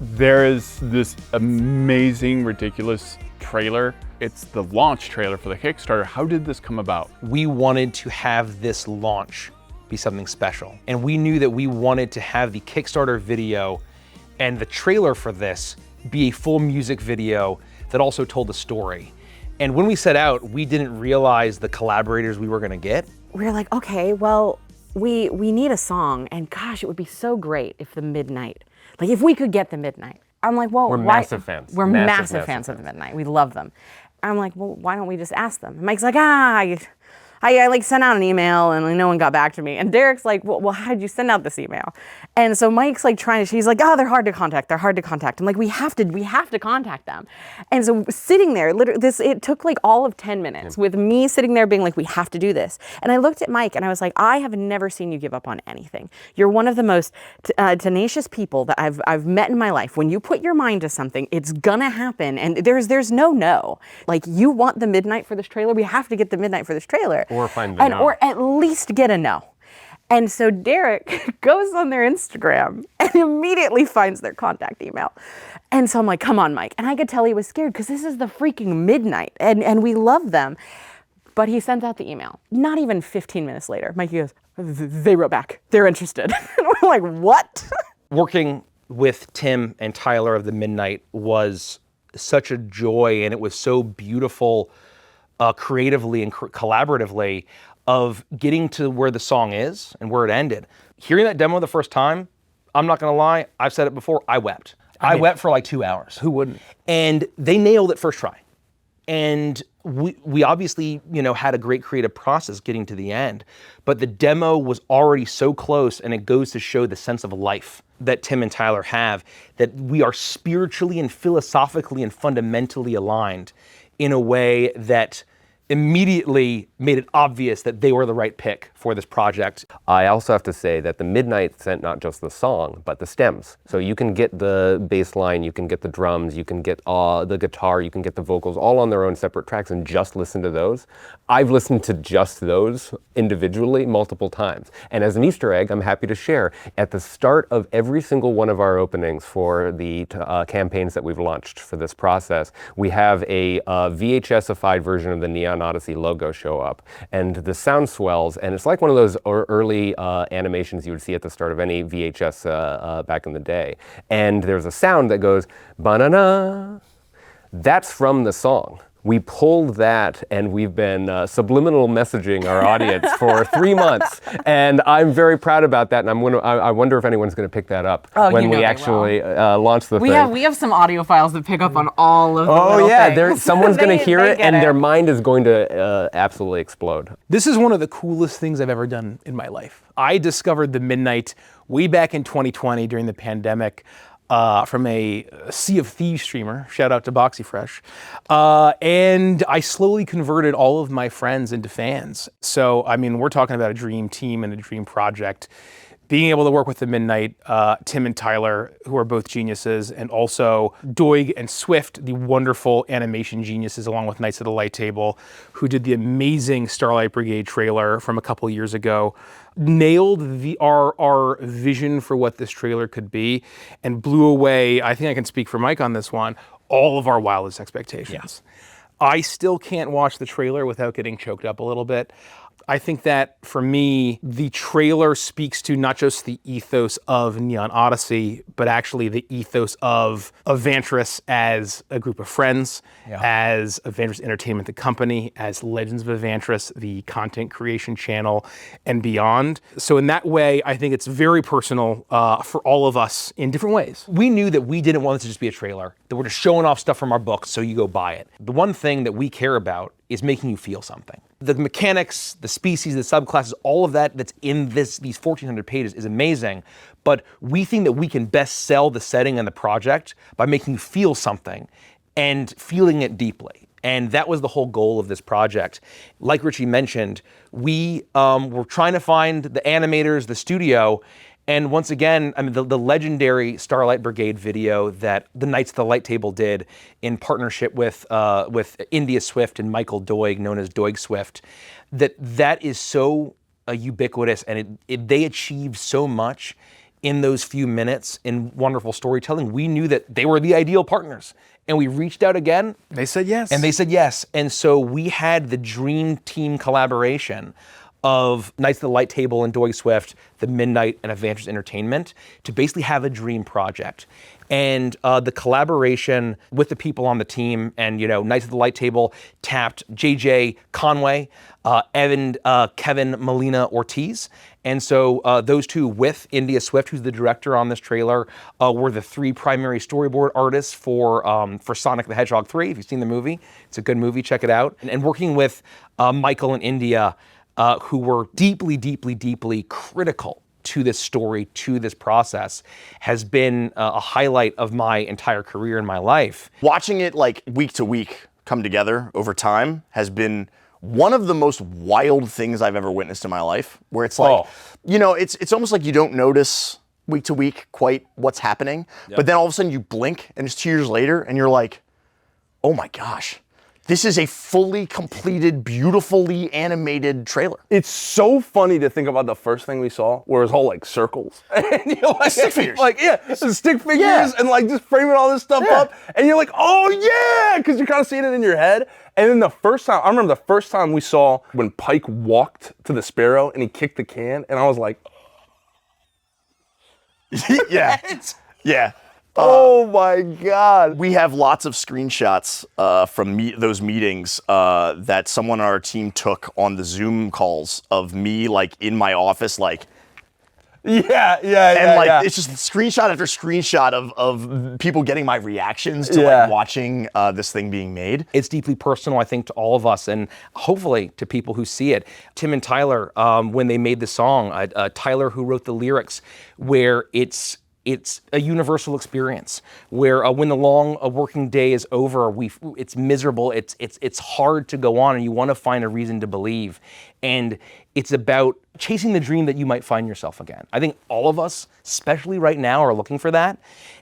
There is this amazing, ridiculous trailer. It's the launch trailer for the Kickstarter. How did this come about? We wanted to have this launch be something special. And we knew that we wanted to have the Kickstarter video and the trailer for this be a full music video that also told a story. And when we set out, we didn't realize the collaborators we were gonna get. We were like, okay, well, we need a song, and gosh, it would be so great if the Midnight, like if we could get the Midnight. I'm like, well, we're massive fans. We're massive fans of the Midnight. We love them. I'm like, well, why don't we just ask them? And Mike's like, I like sent out an email and no one got back to me. And Derek's like, well, how did you send out this email? And so Mike's like she's like, oh, they're hard to contact. I'm like, we have to contact them. And so sitting there, literally, it took like all of 10 minutes with me sitting there being like, we have to do this. And I looked at Mike and I was like, I have never seen you give up on anything. You're one of the most tenacious people that I've met in my life. When you put your mind to something, it's gonna happen. And there's no. Like, you want the Midnight for this trailer? We have to get the Midnight for this trailer. Or find the no. Or at least get a no. And so Derek goes on their Instagram and immediately finds their contact email. And so I'm like, come on, Mike. And I could tell he was scared because this is the freaking Midnight and we love them. But he sends out the email. Not even 15 minutes later, Mike goes, they wrote back. They're interested. And we're like, what? Working with Tim and Tyler of the Midnight was such a joy, and it was so beautiful creatively and collaboratively of getting to where the song is and where it ended. Hearing that demo the first time, I'm not gonna lie, I've said it before, I wept. I wept for like 2 hours. Who wouldn't? And they nailed it first try. And we obviously, had a great creative process getting to the end, but the demo was already so close, and it goes to show the sense of life that Tim and Tyler have, that we are spiritually and philosophically and fundamentally aligned in a way that immediately made it obvious that they were the right pick for this project. I also have to say that the Midnight sent not just the song, but the stems. So you can get the bass line, you can get the drums, you can get the guitar, you can get the vocals all on their own separate tracks and just listen to those. I've listened to just those individually multiple times. And as an Easter egg, I'm happy to share, at the start of every single one of our openings for the campaigns that we've launched for this process, we have a VHSified version of the Neon Odyssey logo show up, and the sound swells, and it's like one of those early animations you would see at the start of any VHS back in the day. And there's a sound that goes, ba-na-na. That's from the song. We pulled that, and we've been subliminal messaging our audience for 3 months, and I'm very proud about that. And I wonder if anyone's going to pick that up when we actually launch the thing. We have some audio files that pick up on all of the little things. Someone's going to hear it, and their mind is going to absolutely explode. This is one of the coolest things I've ever done in my life. I discovered the Midnight way back in 2020 during the pandemic. From a Sea of Thieves streamer, shout out to Boxyfresh. And I slowly converted all of my friends into fans. So, we're talking about a dream team and a dream project. Being able to work with the Midnight, Tim and Tyler, who are both geniuses, and also Doig and Swift, the wonderful animation geniuses, along with Knights of the Light Table, who did the amazing Starlight Brigade trailer from a couple years ago, nailed our vision for what this trailer could be, and blew away, I think I can speak for Mike on this one, all of our wildest expectations. Yes. I still can't watch the trailer without getting choked up a little bit. I think that, for me, the trailer speaks to not just the ethos of Neon Odyssey, but actually the ethos of Evantris as a group of friends, as Evantris Entertainment, the company, as Legends of Evantris, the content creation channel, and beyond. So in that way, I think it's very personal for all of us in different ways. We knew that we didn't want it to just be a trailer, that we're just showing off stuff from our books so you go buy it. The one thing that we care about is making you feel something. The mechanics, the species, the subclasses, all of that that's in these 1,400 pages is amazing, but we think that we can best sell the setting and the project by making you feel something and feeling it deeply. And that was the whole goal of this project. Like Richie mentioned, we were trying to find the animators, the studio, and once again, the legendary Starlight Brigade video that the Knights of the Light Table did in partnership with India Swift and Michael Doig, known as Doig Swift, that is so ubiquitous, and they achieved so much in those few minutes in wonderful storytelling, we knew that they were the ideal partners. And we reached out again. They said yes. And they said yes. And so we had the dream team collaboration of Knights of the Light Table and Doig Swift, The Midnight, and Adventures Entertainment to basically have a dream project. And the collaboration with the people on the team and, Knights of the Light Table tapped JJ Conway, and Kevin Molina Ortiz. And so those two with India Swift, who's the director on this trailer, were the three primary storyboard artists for Sonic the Hedgehog 3. If you've seen the movie, it's a good movie, check it out. And working with Michael and India, who were deeply, deeply, deeply critical to this story, to this process, has been a highlight of my entire career in my life. Watching it like week to week come together over time has been one of the most wild things I've ever witnessed in my life, where it's like, it's almost like you don't notice week to week quite what's happening, but then all of a sudden you blink and it's 2 years later and you're like, oh my gosh, this is a fully completed, beautifully animated trailer. It's so funny to think about the first thing we saw, where it was all like circles. And you're like, stick figures. The stick figures and like just framing all this stuff up. And you're like, oh yeah, because you're kind of seeing it in your head. And then the first time, I remember the first time we saw when Pike walked to the Sparrow and he kicked the can, and I was like, yeah. Oh my God. We have lots of screenshots from those meetings that someone on our team took on the Zoom calls of me like in my office, like. It's just screenshot after screenshot of people getting my reactions to like watching this thing being made. It's deeply personal, I think, to all of us, and hopefully to people who see it. Tim and Tyler, when they made the song, Tyler, who wrote the lyrics, where it's a universal experience where when the long working day is over, it's miserable, it's hard to go on, and you want to find a reason to believe. And it's about chasing the dream that you might find yourself again. I think all of us, especially right now, are looking for that.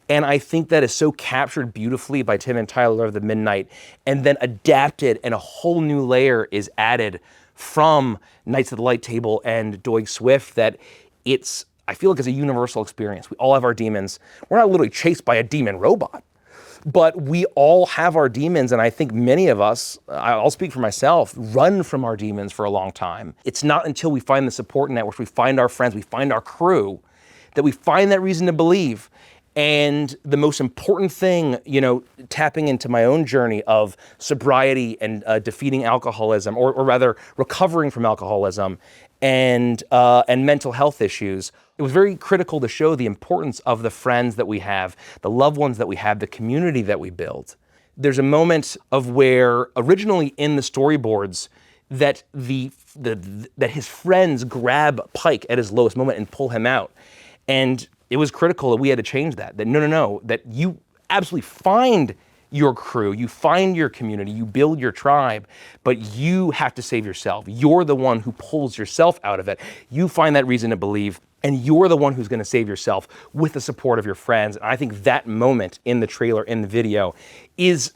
And I think that is so captured beautifully by Tim and Tyler of The Midnight, and then adapted, and a whole new layer is added from Knights of the Light Table and Doig Swift, that I feel like it's a universal experience. We all have our demons. We're not literally chased by a demon robot, but we all have our demons, and I think many of us, I'll speak for myself, run from our demons for a long time. It's not until we find the support networks, we find our friends, we find our crew, that we find that reason to believe. And the most important thing, tapping into my own journey of sobriety and defeating alcoholism, or rather recovering from alcoholism and mental health issues, it was very critical to show the importance of the friends that we have, the loved ones that we have, the community that we build. There's a moment of where originally in the storyboards that that his friends grab Pike at his lowest moment and pull him out. And it was critical that we had to change that. That no, that you absolutely find your crew, you find your community, you build your tribe, but you have to save yourself. You're the one who pulls yourself out of it. You find that reason to believe, and you're the one who's going to save yourself with the support of your friends. And I think that moment in the trailer, in the video, is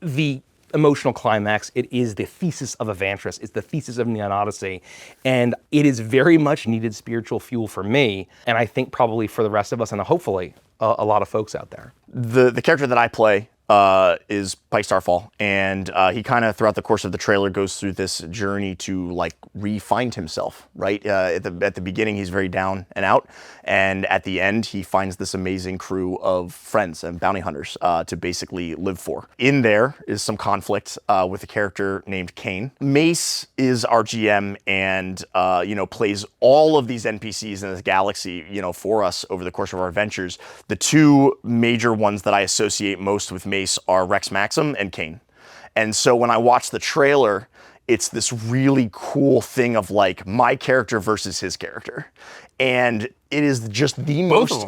the emotional climax. It is the thesis of Evantris. It's the thesis of Neon Odyssey. And it is very much needed spiritual fuel for me, and I think probably for the rest of us, and hopefully a lot of folks out there. The character that I play is Pike Starfall, and he kind of throughout the course of the trailer goes through this journey to like re-find himself, right? At the beginning he's very down and out, and at the end he finds this amazing crew of friends and bounty hunters to basically live for. In there is some conflict with a character named Kane. Mace is our GM and plays all of these NPCs in this galaxy for us over the course of our adventures. The two major ones that I associate most with Mace are Rex Maxim and Kane. And so when I watch the trailer, it's this really cool thing of like my character versus his character. And it is just the Both most... of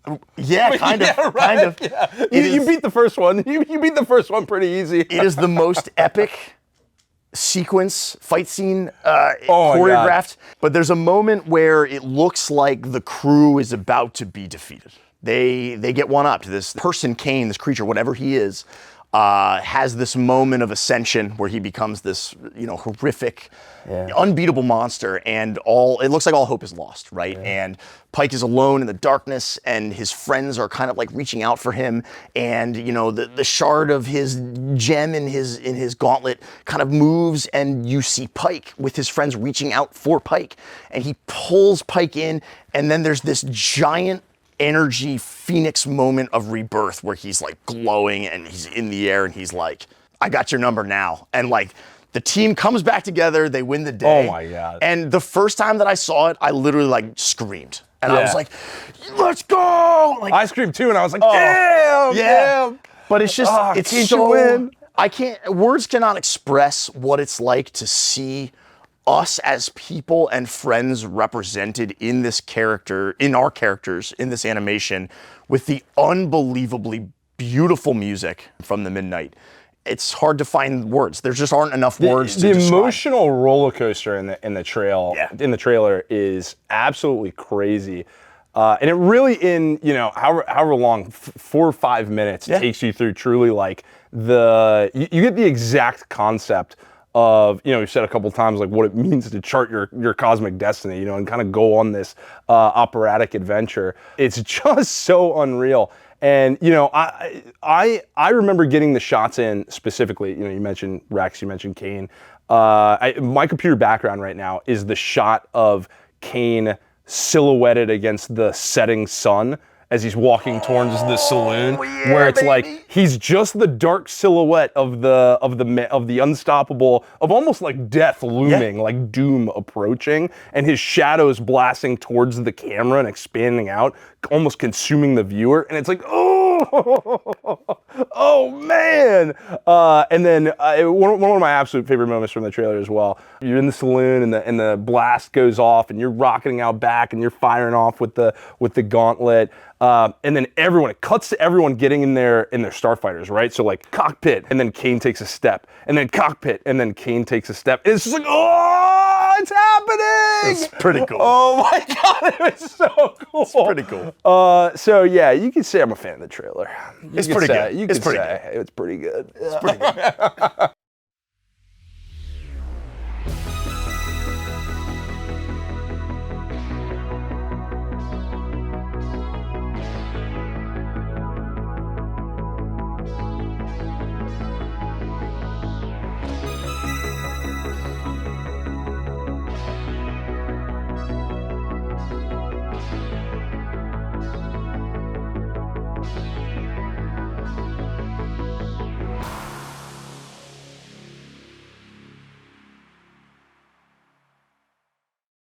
them. Yeah, kind of. Yeah. You beat the first one. You beat the first one pretty easy. It is the most epic fight scene Oh choreographed. But there's a moment where it looks like the crew is about to be defeated. They get one up to this person, Kane, this creature, whatever he is, has this moment of ascension where he becomes this, horrific, unbeatable monster, and it looks like all hope is lost, right? And Pike is alone in the darkness, and his friends are kind of like reaching out for him, and the shard of his gem in his gauntlet kind of moves, and you see Pike with his friends reaching out for Pike, and he pulls Pike in, and then there's this giant energy phoenix moment of rebirth where he's like glowing and he's in the air and he's like, I got your number now. And like the team comes back together, they win the day. Oh my God. And the first time that I saw it, I literally like screamed. And I was like, let's go! Like, I screamed too, and I was like, damn, damn. But it's just, it's Kane should so, win. words cannot express what it's like to see us as people and friends represented in this character, in our characters, in this animation, with the unbelievably beautiful music from the Midnight. It's hard to find words. There just aren't enough words to describe. The emotional roller coaster in the trailer is absolutely crazy. And it really, in however long, 4 or 5 minutes, takes you through truly like you get the exact concept of, we've said a couple times like what it means to chart your cosmic destiny, and kind of go on this operatic adventure. It's just so unreal. And I remember getting the shots in specifically. You mentioned Rex, you mentioned Kane. My computer background right now is the shot of Kane silhouetted against the setting sun as he's walking towards the saloon, where it's like he's just the dark silhouette of the unstoppable, of almost like death looming, like doom approaching, and his shadows blasting towards the camera and expanding out, almost consuming the viewer, and it's like, oh man! And then one of my absolute favorite moments from the trailer as well. You're in the saloon and the blast goes off, and you're rocketing out back, and you're firing off with the gauntlet. And then it cuts to everyone getting in their starfighters, right? So like cockpit, and then Kane takes a step, and then cockpit, and then Kane takes a step. And it's just like, oh, it's happening! It's pretty cool. Oh my God, it was so cool. It's pretty cool. So yeah, you can say I'm a fan of the trailer. It's pretty good. You can say it's pretty good. It's pretty good.